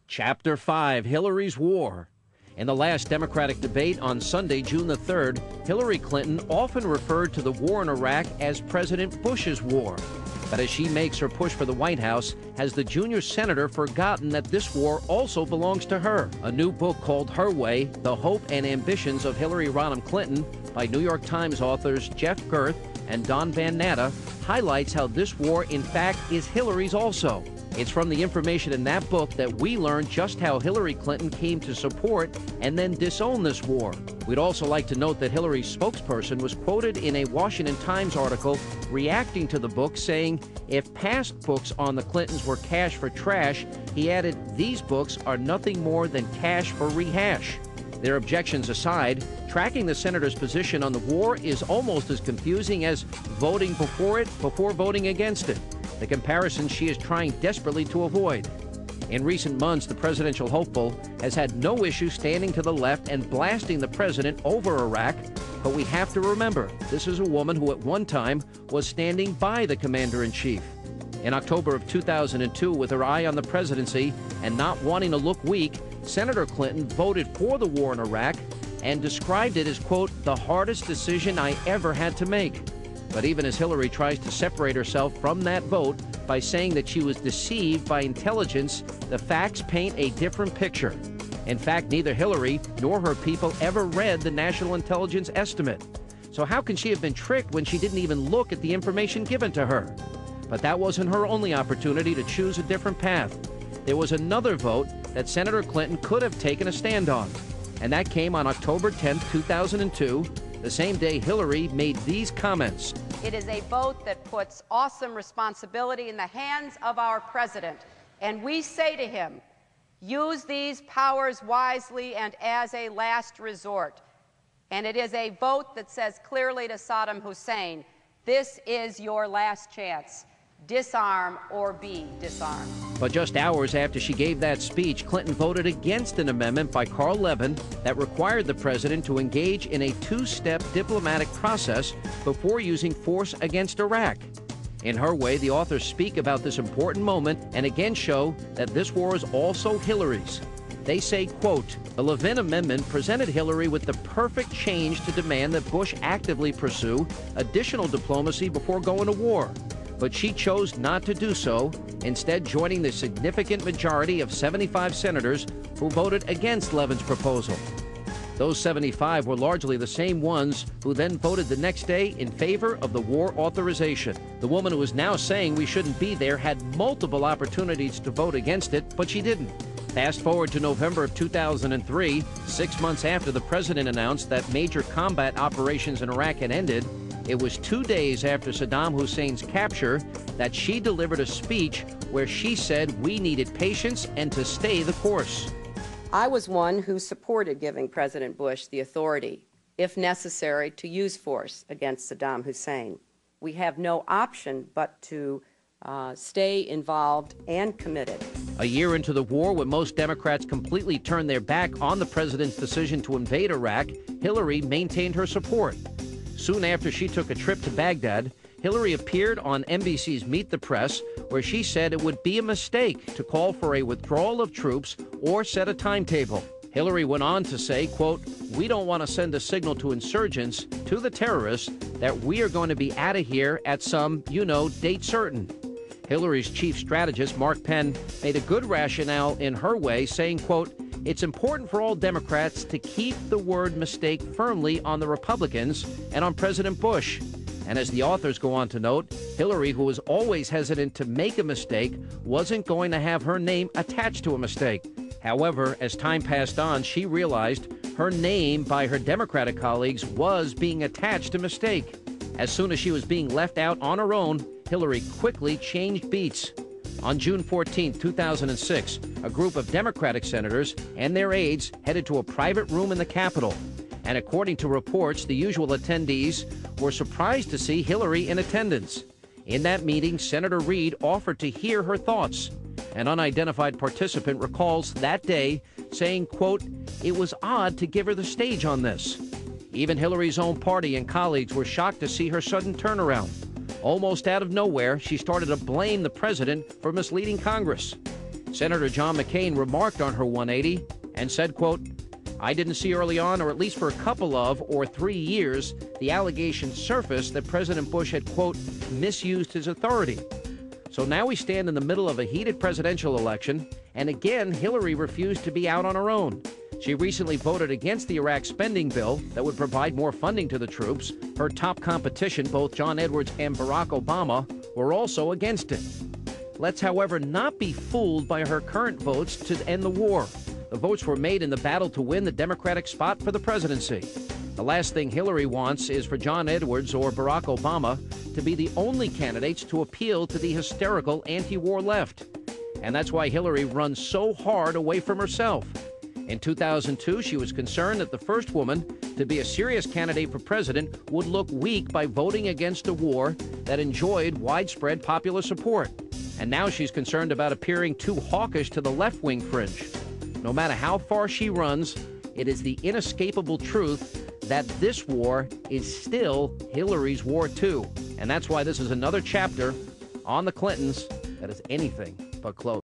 Chapter 5, Hillary's War. In the last Democratic debate on Sunday, June the 3rd, Hillary Clinton often referred to the war in Iraq as President Bush's war. But as she makes her push for the White House, has the junior senator forgotten that this war also belongs to her? A new book called Her Way, The Hope and Ambitions of Hillary Rodham Clinton by New York Times authors Jeff Gerth and Don Van Natta highlights how this war, in fact, is Hillary's also. It's from the information in that book that we learn just how Hillary Clinton came to support and then disown this war. We'd also like to note that Hillary's spokesperson was quoted in a Washington Times article reacting to the book, saying, if past books on the Clintons were cash for trash, he added, these books are nothing more than cash for rehash. Their objections aside, tracking the senator's position on the war is almost as confusing as voting before it before voting against it. The comparison she is trying desperately to avoid. In recent months, the presidential hopeful has had no issue standing to the left and blasting the president over Iraq, but we have to remember, this is a woman who at one time was standing by the commander-in-chief. In October of 2002, with her eye on the presidency and not wanting to look weak, Senator Clinton voted for the war in Iraq and described it as, quote, the hardest decision I ever had to make. But even as Hillary tries to separate herself from that vote by saying that she was deceived by intelligence, the facts paint a different picture. In fact, neither Hillary nor her people ever read the National Intelligence Estimate. So how can she have been tricked when she didn't even look at the information given to her? But that wasn't her only opportunity to choose a different path. There was another vote that Senator Clinton could have taken a stand on, and that came on October 10, 2002, the same day Hillary made these comments. It is a vote that puts awesome responsibility in the hands of our president, and we say to him, use these powers wisely and as a last resort. And it is a vote that says clearly to Saddam Hussein, this is your last chance. Disarm or be disarmed. But just hours after she gave that speech, Clinton voted against an amendment by Carl Levin that required the president to engage in a two-step diplomatic process before using force against Iraq. In Her Way, the authors speak about this important moment and again show that this war is also Hillary's. They say, quote, the Levin amendment presented Hillary with the perfect change to demand that Bush actively pursue additional diplomacy before going to war. But she chose not to do so, instead joining the significant majority of 75 senators who voted against Levin's proposal. Those 75 were largely the same ones who then voted the next day in favor of the war authorization. The woman who is now saying we shouldn't be there had multiple opportunities to vote against it, but she didn't. Fast forward to November of 2003, 6 months after the president announced that major combat operations in Iraq had ended. It was 2 days after Saddam Hussein's capture that she delivered a speech where she said we needed patience and to stay the course. I was one who supported giving President Bush the authority, if necessary, to use force against Saddam Hussein. We have no option but to stay involved and committed. A year into the war, when most Democrats completely turned their back on the president's decision to invade Iraq, Hillary maintained her support. Soon after she took a trip to Baghdad, Hillary appeared on NBC's Meet the Press, where she said it would be a mistake to call for a withdrawal of troops or set a timetable. Hillary went on to say, quote, we don't want to send a signal to insurgents, to the terrorists, that we are going to be out of here at some, date certain. Hillary's chief strategist, Mark Penn, made a good rationale in Her Way, saying, quote, it's important for all Democrats to keep the word mistake firmly on the Republicans and on President Bush. And as the authors go on to note, Hillary, who was always hesitant to make a mistake, wasn't going to have her name attached to a mistake. However, as time passed on, she realized her name by her Democratic colleagues was being attached to mistake. As soon as she was being left out on her own, Hillary quickly changed beats. On June 14, 2006, a group of Democratic senators and their aides headed to a private room in the Capitol. And according to reports, the usual attendees were surprised to see Hillary in attendance. In that meeting, Senator Reid offered to hear her thoughts. An unidentified participant recalls that day saying, quote, it was odd to give her the stage on this. Even Hillary's own party and colleagues were shocked to see her sudden turnaround. Almost out of nowhere, she started to blame the president for misleading Congress. Senator John McCain remarked on her 180 and said, quote, "I didn't see early on, or at least for a couple of or 3 years, the allegation surfaced that President Bush had, quote, misused his authority. So now we stand in the middle of a heated presidential election, and again, Hillary refused to be out on her own. She recently voted against the Iraq spending bill that would provide more funding to the troops. Her top competition, both John Edwards and Barack Obama, were also against it. Let's, however, not be fooled by her current votes to end the war. The votes were made in the battle to win the Democratic spot for the presidency. The last thing Hillary wants is for John Edwards or Barack Obama to be the only candidates to appeal to the hysterical anti-war left. And that's why Hillary runs so hard away from herself. In 2002, she was concerned that the first woman to be a serious candidate for president would look weak by voting against a war that enjoyed widespread popular support. And now she's concerned about appearing too hawkish to the left-wing fringe. No matter how far she runs, it is the inescapable truth that this war is still Hillary's war too. And that's why this is another chapter on the Clintons that is anything but close.